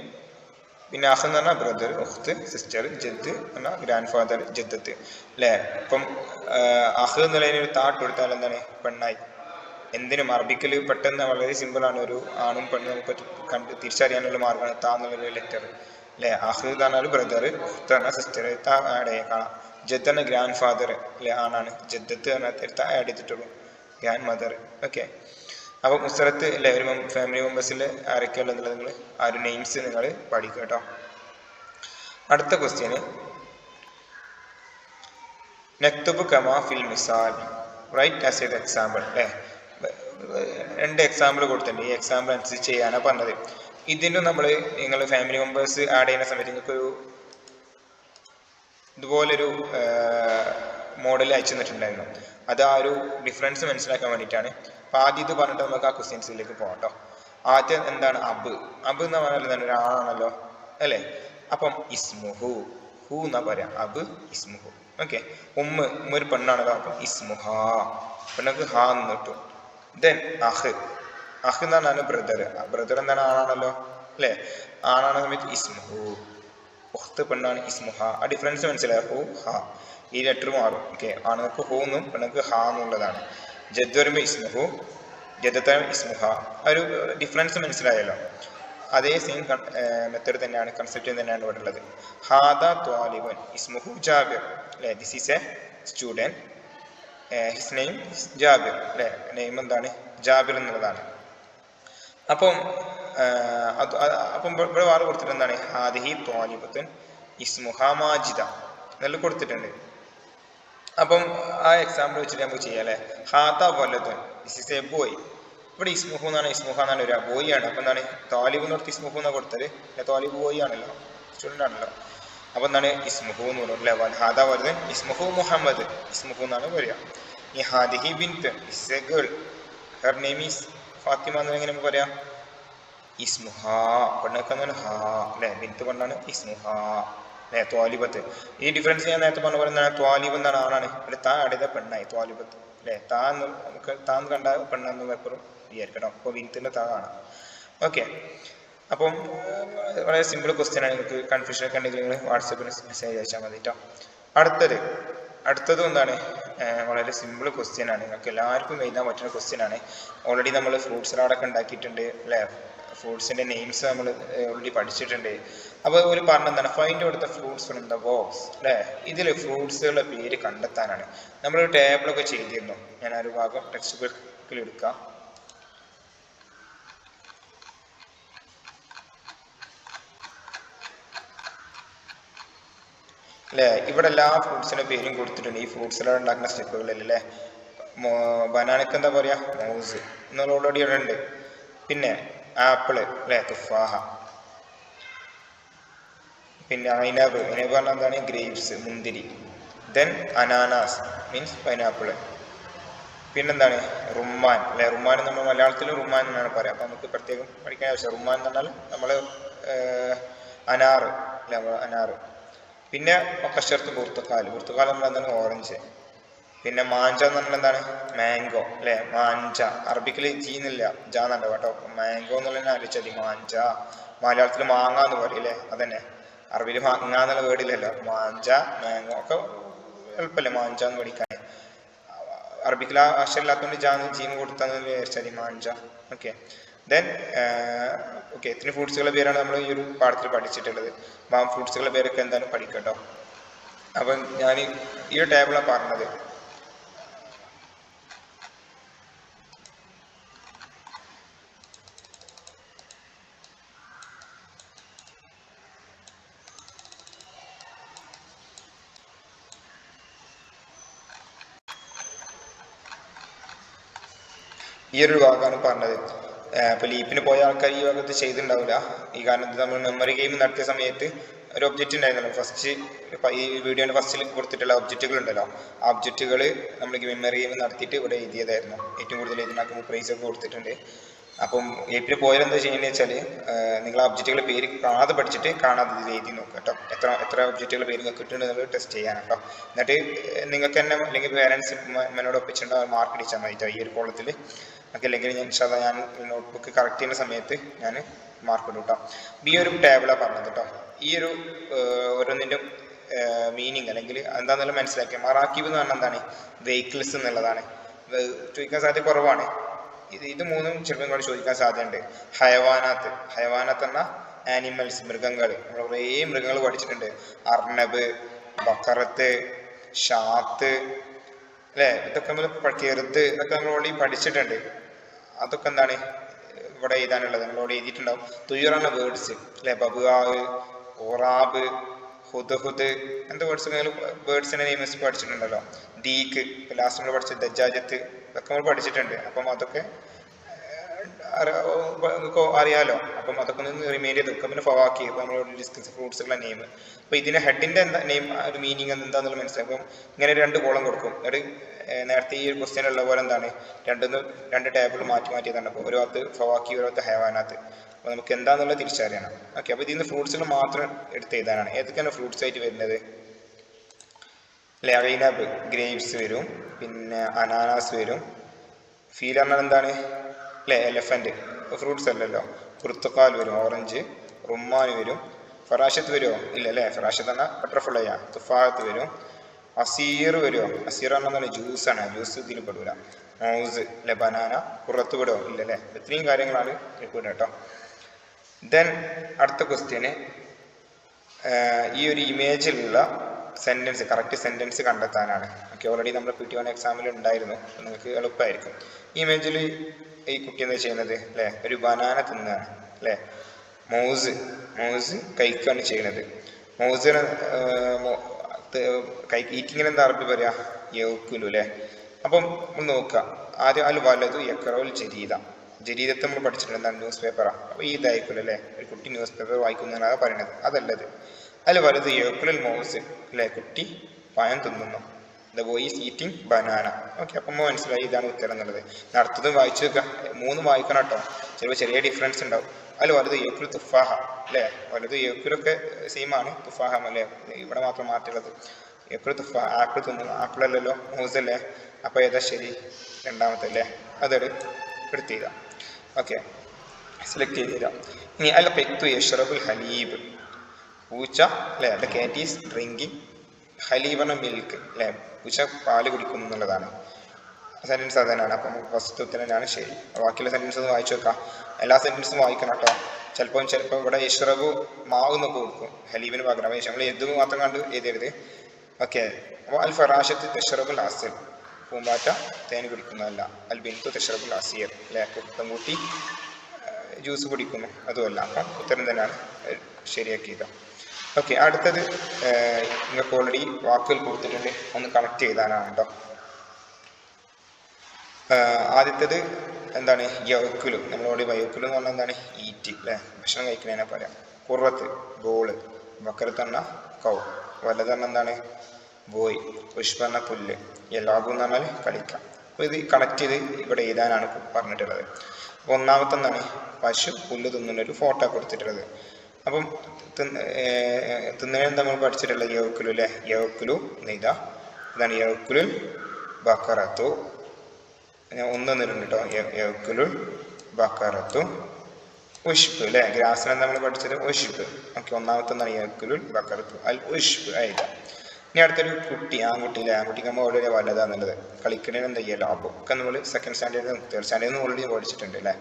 പിന്നെ അഹ് എന്ന് പറഞ്ഞാൽ ബ്രദർ, ഉഖ്ത് സിസ്റ്റർ, ജദ് എന്ന് പറഞ്ഞാൽ ഗ്രാൻഡ് ഫാദർ, ജദ്ദത്ത് അല്ലേ. അപ്പം അഹ് എന്നുള്ളതിനൊരു താട്ട് കൊടുത്താൽ എന്താണ് പെണ്ണായി. എന്തിനും അറബിക്കൽ പെട്ടെന്ന് വളരെ സിമ്പിളാണ്, ഒരു ആണും പെണ്ണും നമുക്ക് കണ്ട് തിരിച്ചറിയാനുള്ള മാർഗ്ഗമാണ് താ എന്നുള്ളൊരു ലെറ്റർ അല്ലേ. അഹ് എന്ന് പറഞ്ഞാൽ ബ്രദർ, ഉഖ്ത് പറഞ്ഞാൽ സിസ്റ്റർ, താ ആഡ് ചെയ്യാൻ കാണാം. ജദ് പറഞ്ഞാൽ ഗ്രാൻഡ് ഫാദർ അല്ലെ, ആണാണ്. ജദ്ദത്ത് പറഞ്ഞാൽ താ ആഡ് ചെയ്തിട്ടുള്ളൂ, ഗ്രാൻഡ് മദർ. ഓക്കെ, അപ്പോൾ മുസ്തറത്ത് അല്ലെ ഒരു ഫാമിലി മെമ്പേഴ്സിൽ ആരൊക്കെയുള്ള എന്നുള്ളത് നിങ്ങൾ ആ ഒരു നെയിംസ് നിങ്ങൾ പഠിക്കുക കേട്ടോ. അടുത്ത ക്വസ്റ്റ്യന്, നക്തുബ് കമാ ഫിൽ misal, right as A example അല്ലേ. 2 എക്സാമ്പിൾ കൊടുത്തിട്ടുണ്ട്, ഈ എക്സാമ്പിൾ അനുസരിച്ച് ചെയ്യാനാണ് പറഞ്ഞത്. ഇതിൻ്റെ നമ്മൾ നിങ്ങൾ ഫാമിലി മെമ്പേഴ്സ് ആഡ് ചെയ്യുന്ന സമയത്ത് നിങ്ങൾക്കൊരു ഇതുപോലൊരു മോഡൽ അയച്ചു തന്നിട്ടുണ്ടായിരുന്നു. അത് ആ ഒരു ഡിഫറൻസ് മനസ്സിലാക്കാൻ വേണ്ടിയിട്ടാണ്. അപ്പോൾ ആദ്യം ഇത് പറഞ്ഞിട്ട് നമുക്ക് ആ ക്വസ്റ്റ്യൻസിലേക്ക് പോകാം കേട്ടോ. ആദ്യം എന്താണ് അബ്. അബ് എന്ന് പറഞ്ഞാൽ എന്താണ്, ഒരാളാണല്ലോ അല്ലേ. അപ്പം ഇസ്മുഹു, ഹു എന്നാ പറയാം, അബ് ഇസ്മുഹു. ഓക്കെ, ഉമ്മ ഒരു പെണ്ണാണല്ലോ, അപ്പം ഇസ്മുഹ, പെണ്ണക്ക് ഹാ എന്ന് കിട്ടും. ദെൻ അഹ്, അഹ് എന്ന് പറഞ്ഞാൽ ബ്രദർ, ബ്രദർ എന്താണ് ആണാണല്ലോ അല്ലേ. ആണാണ് സമയത്ത് ഇസ്മുഹു. ഉഖ്ത് പെണ്ണാണ്, ഇസ്മുഹ. ആ ഡിഫറൻസ് മനസ്സിലായി, ഹു ഹ, ഈ ലെറ്റർ മാറും. ഓക്കെ, ആണുങ്ങൾക്ക് ഹു എന്നും പെണ്ണുങ്ങൾക്ക് ഹാ എന്നുള്ളതാണ്. ജദ് വരുമ്പോൾ ഇസ്മുഹു, ജദത്ത് ഇസ്മുഹ. ആ ഒരു ഡിഫറൻസ് മനസ്സിലായല്ലോ. അതേ സെയിം മെത്തേഡ് തന്നെയാണ്, കൺസെപ്റ്റ് തന്നെയാണ് ഇവിടെ ഉള്ളത്. ഹാദ ത്വാലിബൻ, ഇസ്മുഹു ജാബിർ അല്ലേ. This is a student, his name Jabir അല്ലേ. നെയിം എന്താണ്, ജാബിർ എന്നുള്ളതാണ്. അപ്പം ഇവിടെ വേറെ കൊടുത്തിട്ട് എന്താണ്, ഹാദിഹി ത്വാലിബത്തുൻ ഇസ്മുഹ മാജിദ എന്നെല്ലാം കൊടുത്തിട്ടുണ്ട്. അപ്പം ആ എക്സാമ്പിൾ വെച്ചിട്ട് നമുക്ക് ചെയ്യാം അല്ലേ. ഹാദ വലദുൻ, ദിസ് ഈസ് എ ബോയ്. ഇവിടെ ഇസ്മുഹു എന്നാണ്, ഇസ്മുഹ എന്നാണ് ഒരു ബോയ് ആണ്. അപ്പം എന്താണ് താലിബ് എന്ന് പറഞ്ഞിട്ട് ഇസ്മുഹു എന്നാണ് കൊടുത്തത്. താലിബ് ബോയ് ആണല്ലോ, സ്റ്റുഡൻ്റ് ആണല്ലോ. അപ്പം എന്താണ് ഇസ്മുഹു എന്ന് പറഞ്ഞിട്ട് അല്ലേ. ഹാദ വലദുൻ ഇസ്മുഹു മുഹമ്മദ്, ഇസ്മുഹു എന്നാണ് പറയുക. ഈ ഹാദിഹി ബിൻത്ത്, is a girl, her name is Fathima എന്ന് എങ്ങനെ നമുക്ക് പറയാം, ഇസ്മുഹ. പെണ്ണൊക്കെ ഹാ അല്ലേ, ബിൻത്ത് പെണ്ണാണ്, ഇസ്മുഹ അല്ലേ. ത്വാലിബത്ത്, ഈ ഡിഫറൻസ് ഞാൻ നേരത്തെ പറഞ്ഞ പോലെ എന്താണ്, ത്വാലിബ് എന്താണ് ആണാണ്, ഇവിടെ താ അടിത പെണ്ണായി ത്വാലിബത്ത് അല്ലേ. താന്ന് നമുക്ക് താന്ന് കണ്ട പെണ്ണെന്ന് എപ്പോഴും വിചാരിക്കണം. അപ്പോൾ ബിൻത്തിൻ്റെ താ കാണാം. ഓക്കെ, അപ്പം വളരെ സിമ്പിൾ ക്വസ്റ്റ്യൻ ആണ്. നിങ്ങൾക്ക് കൺഫ്യൂഷൻ ഒക്കെ ഉണ്ടെങ്കിൽ നിങ്ങൾ വാട്സപ്പിൽ മെസ്സേജ് അയച്ചാൽ മതി കേട്ടോ. അടുത്തതും എന്താണ്, വളരെ സിമ്പിൾ ക്വസ്റ്റ്യൻ ആണ്, നിങ്ങൾക്ക് എല്ലാവർക്കും എഴുതാൻ പറ്റുന്ന ക്വസ്റ്റ്യൻ ആണ്. ഓൾറെഡി നമ്മൾ ഫ്രൂട്ട്സ് സലാഡൊക്കെ ഉണ്ടാക്കിയിട്ടുണ്ട് അല്ലേ. ഫ്രൂട്ട്സിൻ്റെ നെയിംസ് നമ്മൾ ഓൾറെഡി പഠിച്ചിട്ടുണ്ട്. അപ്പോൾ ഒരു പറഞ്ഞെന്താണ്, find out the fruits from the box അല്ലേ. ഇതിൽ ഫ്രൂട്ട്സുകളുടെ പേര് കണ്ടെത്താനാണ്. നമ്മളൊരു ടേബിളൊക്കെ ചെയ്തിരുന്നു, ഞാൻ ആ ഒരു ഭാഗം ടെക്സ്റ്റ് ബുക്കിൽ എടുക്കാം. അല്ലേ. ഇവിടെ എല്ലാ ഫ്രൂട്ട്സിൻ്റെ പേരും കൊടുത്തിട്ടുണ്ട് ഈ ഫ്രൂട്ട്സ് സലാഡ് ഉണ്ടാക്കുന്ന സ്റ്റെപ്പുകളിൽ അല്ലേ. ബനാനക്ക് എന്താ പറയുക, മൗസ് എന്നുള്ള ഓൾറെഡി ഇവിടെ ഉണ്ട്. പിന്നെ ആപ്പിള് അല്ലേ, തുഫാഹ. പിന്നെ ഐനാബ്, ഐനാബ് പറഞ്ഞാൽ എന്താണ്, ഗ്രേപ്സ് മുന്തിരി. ദെൻ അനാനാസ് മീൻസ് പൈനാപ്പിള്. പിന്നെന്താണ് റുമ്മാൻ അല്ലെ. റുമ്മാൻ നമ്മൾ മലയാളത്തിൽ റുമ്മാൻ എന്നാണ് പറയുക. അപ്പം നമുക്ക് പ്രത്യേകം പഠിക്കാൻ ആവശ്യം. റുമ്മാൻ എന്ന് പറഞ്ഞാൽ നമ്മൾ അനാറ് അല്ലെ, അനാറ്. പിന്നെ കശർത്ത് പുർത്തുക്കാൽ, പുർത്തുക്കാൽ നമ്മൾ എന്താണ് ഓറഞ്ച്. പിന്നെ മാഞ്ച എന്ന് പറഞ്ഞാൽ എന്താണ് മാംഗോ അല്ലെ. മാഞ്ച അറബിക്കിൽ ജീന്നില്ല, ജാന്നല്ല കേട്ടോ. മാംഗോ എന്നുള്ളതിനെ ആലോചിച്ചാൽ മാഞ്ച. മലയാളത്തിൽ മാങ്ങ എന്ന് പറയും അല്ലേ, അതന്നെ. അറബിയിൽ മാങ്ങ എന്നുള്ള വേർഡില്ലല്ലോ. മാഞ്ച മാംഗോ ഒക്കെ എളുപ്പമല്ലേ മാഞ്ച എന്ന് പഠിക്കാൻ. അറബിക്കിൽ ആ അക്ഷരമില്ലാത്തതുകൊണ്ട് ജീന്ന് കൊടുത്താന്ന് വിചാരിച്ചാൽ മാഞ്ച. ഓക്കെ, ദെൻ ഓക്കെ, ഇത്രയും ഫ്രൂട്ട്സുകളുടെ പേരാണ് നമ്മൾ ഈ ഒരു പാഠത്തിൽ പഠിച്ചിട്ടുള്ളത്. അപ്പം ആ ഫ്രൂട്ട്സുകളുടെ പേരൊക്കെ എന്തായാലും പഠിക്കട്ടോ. അപ്പം ഞാൻ ഈ ഒരു ടേബിളാണ് പറഞ്ഞത്. ഈ ഒരു ഭാഗമാണ് പറഞ്ഞത്. അപ്പോൾ ലീപ്പിന് പോയ ആൾക്കാർ ഈ ഭാഗത്ത് ചെയ്തിട്ടുണ്ടാവില്ല. ഈ കാരണം നമ്മൾ മെമ്മറി ഗെയിം നടത്തിയ സമയത്ത് ഒരു ഒബ്ജക്റ്റ് ഉണ്ടായിരുന്നല്ലോ. ഫസ്റ്റ് ഈ വീഡിയോയുടെ ഫസ്റ്റിൽ കൊടുത്തിട്ടുള്ള ഒബ്ജക്റ്റുകൾ ഉണ്ടല്ലോ, ആ ഒബ്ജക്റ്റുകൾ നമ്മൾ മെമ്മറി ഗെയിം നടത്തിയിട്ട് ഇവിടെ എഴുതിയതായിരുന്നു. ഏറ്റവും കൂടുതൽ എഴുതിനാക്കുമ്പോൾ പ്രൈസ് ഒക്കെ കൊടുത്തിട്ടുണ്ട്. അപ്പം APയിൽ പോയാൽ എന്താ ചെയ്യുന്നത് വെച്ചാൽ നിങ്ങൾ ഒബ്ജക്റ്റുകളുടെ പേര് കാണാതെ പഠിച്ചിട്ട് കാണാതെ ഇതിൽ എഴുതി നോക്കുക കേട്ടോ. എത്ര ഒബ്ജക്റ്റുകളുടെ പേര് നിങ്ങൾക്ക് കിട്ടുന്നുണ്ടെന്ന് ടെസ്റ്റ് ചെയ്യാൻ കേട്ടോ. എന്നിട്ട് നിങ്ങൾക്ക് തന്നെ അല്ലെങ്കിൽ പേരൻസ് എന്നോട് ഒപ്പിച്ചിട്ടുണ്ടാവും മാർക്ക് അടിച്ചാൽ മതി ഈ ഒരു കോളത്തിൽ. ഒക്കെ അല്ലെങ്കിൽ ഞാൻ നോട്ട്ബുക്ക് കറക്റ്റ് ചെയ്യുന്ന സമയത്ത് ഞാൻ മാർക്ക് ഇടും കേട്ടോ. ഈ ഒരു ടേബിളാണ് പറഞ്ഞത് കേട്ടോ. ഈ ഒരു ഓരോന്നിൻ്റെ മീനിങ് അല്ലെങ്കിൽ എന്താണെന്നെല്ലാം മനസ്സിലാക്കിയ മറാക്കിബ് എന്ന് പറഞ്ഞാൽ എന്താണ്? വെഹിക്കിൾസ് എന്നുള്ളതാണ്. ചോദിക്കാൻ സാധ്യത കുറവാണ്. ഇത് മൂന്നും ചിലപ്പോൾ ഇങ്ങോട്ട് ചോദിക്കാൻ സാധ്യതയുണ്ട്. ഹയവാനാത്ത് എന്ന ആനിമൽസ്, മൃഗങ്ങൾ. നമ്മൾ കുറേ മൃഗങ്ങൾ പഠിച്ചിട്ടുണ്ട്. അർണബ്, ബക്കറത്ത്, ഷാത്ത്, അല്ലേ? ഇതൊക്കെ നമ്മൾ ചെറുത് ഇതൊക്കെ നമ്മൾ ഓൾറെഡി പഠിച്ചിട്ടുണ്ട്. അതൊക്കെ എന്താണ് ഇവിടെ എഴുതാനുള്ളത്? നമ്മളോട് എഴുതിയിട്ടുണ്ടാവും. തുയ്യറാണ് വേർഡ്സ്, അല്ലെ? ബബുആവ്, ഒറാബ്, ഹുദ്ഹുദ്, എന്താ ബേർഡ്സിന്റെ നെയിംസ് പഠിച്ചിട്ടുണ്ടല്ലോ. ദീക്ക്, ലാസ്റ്റ് നമ്മൾ പഠിച്ച ദജ്ജാജത്ത്, ഇതൊക്കെ നമ്മൾ പഠിച്ചിട്ടുണ്ട്. അപ്പം അതൊക്കെ അറിയാലോ. അപ്പം അതൊക്കെ ഒന്ന് റിമൈൻഡ് ചെയ്ത് വെക്കുക. പിന്നെ ഫവാക്കി, ഇപ്പം നമ്മൾ ഡിസ്കസ് ഫ്രൂട്ട്സുകളുടെ നെയിം. അപ്പോൾ ഇതിന്റെ ഹെഡിന്റെ എന്താ നെയിം, ഒരു മീനിങ് എന്താണെന്നുള്ള മനസ്സിലാക്കും. അപ്പം ഇങ്ങനെ 2 കോളം കൊടുക്കും. അത് നേരത്തെ ഈ ഒരു ക്വസ്റ്റ്യൻ ഉള്ള പോലെ എന്താണ്, രണ്ട് ടേബിൾ മാറ്റിയതാണ്. അപ്പോൾ ഒരു ഭാഗത്ത് ഫവാക്കി, ഒരു ഭാഗത്ത് ഹയവാനാത്ത്. അപ്പോൾ നമുക്ക് എന്താണെന്നുള്ളത് തിരിച്ചറിയണം. ഓക്കെ, അപ്പോൾ ഇതിൽ നിന്ന് ഫ്രൂട്ട്സുകൾ മാത്രം എടുത്ത് എഴുതാനാണ്. ഏതൊക്കെയാണ് ഫ്രൂട്ട്സ് ആയിട്ട് വരുന്നത്? ലൈനബ്, ഗ്രേപ്സ് വരും. പിന്നെ അനാനാസ് വരും. ഫീൽ പറഞ്ഞാൽ എന്താണ്? അല്ലേ, എലഫന്റ്. ഫ്രൂട്ട്സ് അല്ലല്ലോ. പുർത്തുക്കാൽ വരും, ഓറഞ്ച്. റുമ്മാൻ വരും. ഫറാഷത്ത് വരുമോ? ഇല്ല അല്ലേ. ഫറാഷത്ത് പറഞ്ഞാൽ ബട്ടർഫ്ലൈയാ. തുഫാഹത്ത് വരും. അസീർ വരുമോ? അസീർ പറഞ്ഞാൽ ജ്യൂസാണ്. ജ്യൂസ് ഇതിൽ പെടൂല. മൗസ്, അല്ലെ, ബനാന. പുറത്ത് വിടുമോ? ഇല്ല അല്ലേ. ഇത്രയും കാര്യങ്ങളാണ് പെടുക കേട്ടോ. ദെൻ അടുത്ത ക്വസ്റ്റ്യന് ഈ ഒരു ഇമേജിലുള്ള സെൻറ്റൻസ്, കറക്റ്റ് സെൻറ്റൻസ് കണ്ടെത്താനാണ്. ഓക്കെ, ഓൾറെഡി നമ്മൾ PT1 എക്സാമിൽ ഉണ്ടായിരുന്നു. നിങ്ങൾക്ക് എളുപ്പമായിരിക്കും. ഈ ഇമേജിൽ ഈ കുട്ടി എന്താ ചെയ്യുന്നത്? അല്ലേ, ഒരു ബനാന തിന്നാണ്. അല്ലേ, മൗസ് കഴിക്കുകയാണ് ചെയ്യുന്നത്. മൗസിന് ഈറ്റിങ്ങിന് എന്താ അറബി പറയാ? യൗക്കുലു, അല്ലേ. അപ്പം നമ്മൾ നോക്കുക. ആദ്യം അൽ വലതു യക്റഉൽ ജരീദത്തെ നമ്മൾ പഠിച്ചിട്ടുണ്ട്. എന്താണ്? ന്യൂസ് പേപ്പറാണ്. അപ്പോൾ ഇതായിരിക്കും അല്ലേ, ഒരു കുട്ടി ന്യൂസ് പേപ്പർ വായിക്കുന്നതാണ് പറയുന്നത്. അതല്ലത്. അൽ വലതു യഅ്കുലുൽ മൗസ്, അല്ലേ, കുട്ടി പഴം തിന്നുന്നു. The boy is eating banana. Okay, അപ്പം മനസ്സിലായി ഇതാണ് ഉത്തരം എന്നുള്ളത്. അടുത്തതും വായിച്ചു വെക്കുക. 3 വായിക്കണം കേട്ടോ. ചിലപ്പോൾ ചെറിയ ഡിഫറൻസ് ഉണ്ടാവും. അൽ വലതു യഅ്കുലു തുഫാഹ, അല്ലേ. വലതു യഅ്കുലൊക്കെ സെയിമാണ്. തുഫാഹം, അല്ലേ, ഇവിടെ മാത്രം മാറ്റുള്ളത്. യഅ്കുലു തുഫാഹ, ആപ്പിൾ തിന്നുന്നു. ആപ്പിൾ അല്ലല്ലോ, മൗസ് അല്ലേ. അപ്പോൾ ഏതാ ശരി? രണ്ടാമത്തെ അല്ലേ. എടുത്ത് ഓക്കെ, സെലക്ട് ചെയ്ത് ഇനി അൽ ഖിത്തു യശ്റബുൽ ഹലീബ്, പൂച്ച, അല്ലേ, ദ കാറ്റ് ഈസ് ഡ്രിങ്കിങ് ഹലീബ് എന്ന മിൽക്ക്, അല്ലേ, പൂച്ച പാല് കുടിക്കുന്നു എന്നുള്ളതാണ്. സെൻറ്റൻസ് അതന്നെയാണ്. അപ്പം ഫസ്റ്റ് ഉത്തരനാണ് ശരി. ബാക്കിയുള്ള സെൻറ്റൻസ് ഒന്ന് വായിച്ചു വെക്കാം. എല്ലാ സെൻറ്റൻസും വായിക്കണം കേട്ടോ. ചിലപ്പോൾ ഇവിടെ യശ്റബു മാവ് എന്നൊക്കെ കൊടുക്കും ഹലീബിന് പകരം. നമ്മൾ എത് മാത്രം കണ്ട് എഴുതരുത്. ഓക്കെ, അപ്പോൾ അൽ ഫറാഷത്ത് തശ്റബുൽ അസൽ, പൂമ്പാറ്റ തേൻ കുടിക്കുന്നതല്ല. അൽ ബിന്തു തശ്റബുൽ അസീർ, അല്ലെ, പെൺകുട്ടി ജ്യൂസ് കുടിക്കുന്നു, അതുമല്ല. അപ്പം ഉത്തരം തന്നെയാണ് ശരിയാക്കിയത്. ഓക്കെ, അടുത്തത് നിങ്ങൾക്ക് ഓൾറെഡി വാക്കുകൾ കൊടുത്തിട്ടുണ്ട്, ഒന്ന് കണക്ട് ചെയ്താനാണ് കേട്ടോ. ആദ്യത്തേത് എന്താണ്? യൗക്കുലു. നമ്മളോട് യൗക്കുലു എന്ന് പറഞ്ഞാൽ എന്താണ്? ഈറ്റ്, അല്ലേ, ഭക്ഷണം കഴിക്കുന്നതിനെ പറയാം. കുറത്ത്, ബോള്. ബക്കറത്ത് പറഞ്ഞാൽ കൗ. വലത് പറഞ്ഞാൽ എന്താണ്? ബോയ്. പുഷ്പ പറഞ്ഞാൽ പുല്ല്. യലാബു എന്ന് പറഞ്ഞാൽ കളിക്കാം. അപ്പോൾ ഇത് കണക്ട് ചെയ്ത് ഇവിടെ എഴുതാനാണ് പറഞ്ഞിട്ടുള്ളത്. അപ്പോൾ ഒന്നാമത്തെ എന്താണ്? പശു പുല്ല് തിന്നുന്നൊരു ഫോട്ടോ കൊടുത്തിട്ടുള്ളത്. അപ്പം തിന്നതിന് നമ്മൾ പഠിച്ചിട്ടുള്ളത് യൗക്കുലു, അല്ലേ. യൗക്കുലു നെയ്ത, ഇതാണ് യൗക്കുലുൽ ബക്കറത്തു. ഞാൻ ഒന്നിട്ടുണ്ട് കേട്ടോ. യൗക്കുലുൽ ബക്കറത്തു ഉഷ്പ്, അല്ലേ. ഗ്രാസിനെ നമ്മൾ പഠിച്ചത് ഉഷ്പ്. ഓക്കെ, ഒന്നാമത്തെ എന്താണ്? യൗക്കുലുൽ ബക്കറത്തു അൽ ഉഷ്പ് ആയില്ല. ഇനി അടുത്തൊരു കുട്ടി, ആൺകുട്ടിയിലെ ആൺകുട്ടിക്ക് നമ്മൾ ഓൾറെഡി വലുതാന്നുള്ളത്. കളിക്കുന്നതിന് എന്താ? യലാബു. ഒക്കെ നമ്മൾ സെക്കൻഡ് സ്റ്റാൻഡേർഡിൽ 3rd സ്റ്റാൻഡേർഡിൽ ഓൾറെഡി പഠിച്ചിട്ടുണ്ട്, അല്ലേ.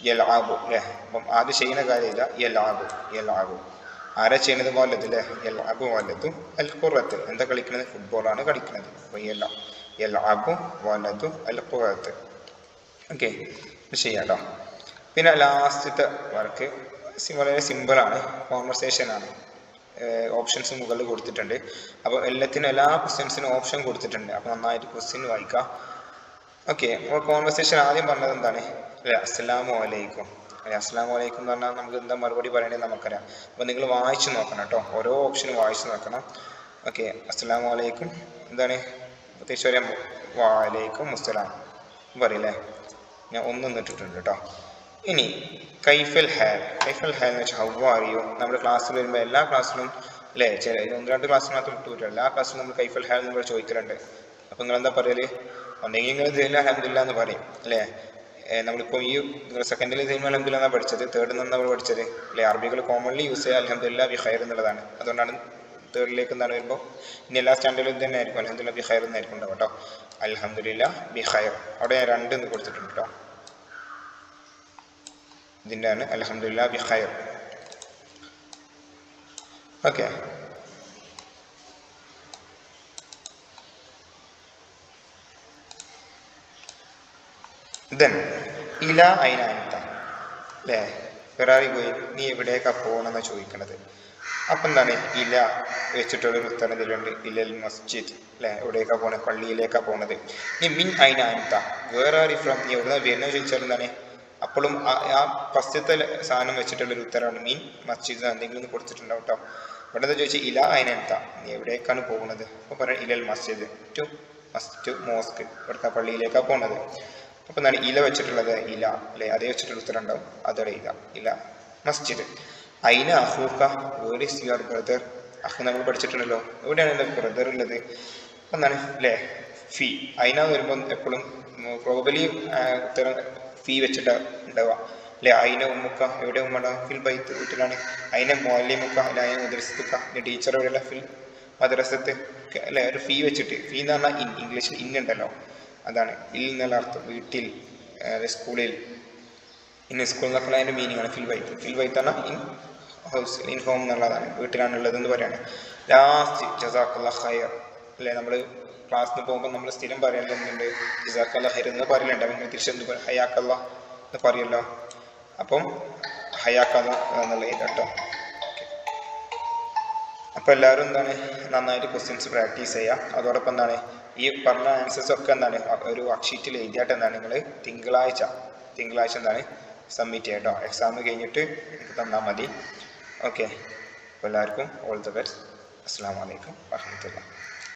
യലാബു, അല്ലേ. അപ്പം ആദ്യം ചെയ്യുന്ന കാര്യം ഇതാ, യലാബു. ആരാ ചെയ്യുന്നത്? വലത്, അല്ലേ. യലാബു വലതു അൽ ഖുറത്ത്. എന്താ കളിക്കുന്നത്? ഫുട്ബോളാണ് കളിക്കുന്നത്. അപ്പോൾ യലാബു വലതു അൽ ഖുറത്ത്. ഓക്കെ, ചെയ്യാം കേട്ടോ. പിന്നെ ലാസ്റ്റത്തെ വർക്ക് വളരെ സിമ്പിളാണ്, കോൺവെർസേഷനാണ്. ഓപ്ഷൻസ് മുകളിൽ കൊടുത്തിട്ടുണ്ട്. അപ്പോൾ എല്ലാ ക്വസ്റ്റ്യൻസിനും ഓപ്ഷൻ കൊടുത്തിട്ടുണ്ട്. അപ്പോൾ നന്നായിട്ട് ക്വസ്റ്റ്യൻ വായിക്കാം. ഓക്കെ, അപ്പോൾ കോൺവെർസേഷൻ ആദ്യം പറഞ്ഞത് എന്താണ്? അല്ലെ, അസ്സലാമു അലൈക്കും. അല്ലെ, അസ്സലാമു അലൈക്കും എന്ന് പറഞ്ഞാൽ നമുക്ക് എന്താ മറുപടി പറയണത് നമുക്കറിയാം. അപ്പോൾ നിങ്ങൾ വായിച്ചു നോക്കണം കേട്ടോ. ഓരോ ഓപ്ഷനും വായിച്ചു നോക്കണം. ഓക്കെ, അസ്സലാമു അലൈക്കും എന്താണ്? പ്രത്യേകിച്ച് പറയാം, വാലൈക്കും മുസ്സലാം പറയില്ലേ. ഞാൻ 1 ഇട്ടിട്ടുണ്ട് കേട്ടോ. ഇനി കൈഫൽ ഹാൽ എന്ന് വെച്ചാൽ ഹൗ ആർ യു. നമ്മുടെ ക്ലാസ്സിൽ വരുമ്പോൾ എല്ലാ ക്ലാസ്സിലും അല്ലേ, ചില 1-2 ക്ലാസ്സിൽ മാത്രം വിട്ടുപോലും എല്ലാ ക്ലാസ്സിലും നമ്മൾ കൈഫൽ ഹാൽ നിങ്ങൾ ചോദിക്കലുണ്ട്. അപ്പം നിങ്ങൾ എന്താ പറയല്? ഒന്നെങ്കിൽ നിങ്ങൾ ജയിലിൽ അൽഹംദുലില്ലാ എന്ന് പറയും അല്ലേ. നമ്മളിപ്പോൾ ഈ സെക്കൻഡിൽ ജയിലിൽ അൽഹംദുലില്ലാ എന്നാണ് പഠിച്ചത്, തേർഡിൽ നിന്ന് നമ്മൾ പഠിച്ചത് അല്ലേ. അറബികൾ കോമൺലി യൂസ് ചെയ്യുക അൽഹംദുലില്ലാ ബി ഖൈർ എന്നുള്ളതാണ്. അതുകൊണ്ടാണ് തേർഡിലേക്ക് എന്താണ് വരുമ്പോൾ ഇനി എല്ലാ സ്റ്റാൻഡേർഡിലും തന്നെ ആയിരിക്കും അൽഹംദുലില്ലാ ബി ഖൈർ എന്നായിരിക്കും ഉണ്ടാവും കേട്ടോ. അൽഹംദുലില്ലാ ബി ഖൈർ അവിടെ ഞാൻ 2 എന്ന് കൊടുത്തിട്ടുണ്ട് കേട്ടോ. ഇതിൻ്റെ ആണ് അൽഹംദുലില്ലാ ബി ഖൈർ. ഓക്കെ, ദെൻ ഇല ഐന അൻത അല്ലേ, ഫെറാറി പോയി നീ എവിടേക്കാ പോകണമെന്നാണ് ചോദിക്കണത്. അപ്പം എന്താണ് ഇല വെച്ചിട്ടുള്ളൊരു ഉത്തരം ഇതിലുണ്ട്, ഇലൽ മസ്ജിദ് അല്ലേ, എവിടേക്കാ പോണത്? പള്ളിയിലേക്കാണ് പോണത്. നീ മിൻ ഐന അൻത വേർ ആർ യു ഫ്രം, നീ എവിടെ വരുന്നത് ചോദിച്ചാൽ എന്താണ് അപ്പോഴും ആ ഫസ്റ്റത്തെ സാധനം വെച്ചിട്ടുള്ളൊരു ഉത്തരമാണ് മീൻ മസ്ജിദ് എന്തെങ്കിലും ഒന്ന് കൊടുത്തിട്ടുണ്ടാവും കേട്ടോ. ഇവിടെ എന്താ ചോദിച്ചാൽ ഇല ഐന അൻത നീ എവിടേക്കാണ് പോകുന്നത്? അപ്പോൾ പറയാം ഇലൽ മസ്ജിദ് ടു മോസ്ക്, ഇവിടുത്തെ പള്ളിയിലേക്കാണ് പോകുന്നത്. അപ്പോൾ എന്താണ് ഇല വെച്ചിട്ടുള്ളത്? ഇല അല്ലെ, അതേ വെച്ചിട്ടുള്ള ഉത്തരം ഉണ്ടാവും, അതോടെ ഇല മസ്ജിദ്. ഐന അഹൂക്ക വേർ ഈസ് യുവർ ബ്രദർ, അഹ് നമ്മൾ പഠിച്ചിട്ടുണ്ടല്ലോ, എവിടെയാണ് എൻ്റെ ബ്രദർ ഉള്ളത്? എന്താണ് അല്ലേ ഫി. ഐന വരുമ്പോൾ എപ്പോഴും പ്രോബബലി ഉത്തരം ഫീ വെച്ചിട്ട് ഉണ്ടാവുക അല്ലെ. ഐന ഉമ്മുക്ക എവിടെ ഉമ്മ ഉണ്ടാവും? ഫിൽ ബൈത്ത് വീട്ടിലാണ്. ഐന മുഅല്ലിമുക്ക അല്ലെ, ഐന മദ്രസത്തുക്ക ടീച്ചർ എവിടെയുള്ള ഫിൽ മദ്രസത്ത് അല്ലെ. ഒരു ഫീ വെച്ചിട്ട്, ഫീ എന്ന് പറഞ്ഞാൽ ഇംഗ്ലീഷിൽ ഉണ്ടല്ലോ, അതാണ് ഇൽ എന്നുള്ള അർത്ഥം, വീട്ടിൽ സ്കൂളിൽ. ഇൻ സ്കൂൾ എന്നൊക്കെ അതിൻ്റെ മീനിങ് ആണ് ഫിൽ ബൈത്ത് പറഞ്ഞാൽ ഇൻ ഹൗസ്, ഇൻ ഹോം എന്നുള്ളതാണ്, വീട്ടിലാണുള്ളത് എന്ന് പറയാണ്. ലാസ്റ്റ് ജസാക്കല്ലാഹ് ഖൈർ അല്ലേ, നമ്മൾ ക്ലാസ്സിന് പോകുമ്പോൾ നമ്മൾ സ്ഥിരം പറയലുണ്ട് ജസാക്കല്ലാഹ് ഖൈർ എന്ന് പറയലുണ്ട്. അങ്ങനെ തിരിച്ചെന്ത് പറയും? ഹയാക്കല്ലാഹ് എന്ന് പറയല്ലോ. അപ്പം ഹയാക്കല്ലാഹ് എന്നുള്ള കേട്ടോ. അപ്പോൾ എല്ലാവരും എന്താണ് നന്നായിട്ട് ക്വസ്റ്റ്യൻസ് പ്രാക്ടീസ് ചെയ്യുക. അതോടൊപ്പം എന്താണ് ഈ പറഞ്ഞ ആൻസേഴ്സ് ഒക്കെ എന്താണ് ഒരു വർക്ക് ഷീറ്റിൽ എഴുതിയായിട്ട് എന്താണ് നിങ്ങൾ തിങ്കളാഴ്ച എന്താണ് സബ്മിറ്റ് ചെയ്യുക കേട്ടോ. എക്സാം കഴിഞ്ഞിട്ട് എനിക്ക് തന്നാൽ മതി. ഓക്കെ, അപ്പോൾ എല്ലാവർക്കും ഓൾ ദ ബെസ്റ്റ്. അസ്സലാമു അലൈക്കും വറഹ്മത്തുള്ളാഹി.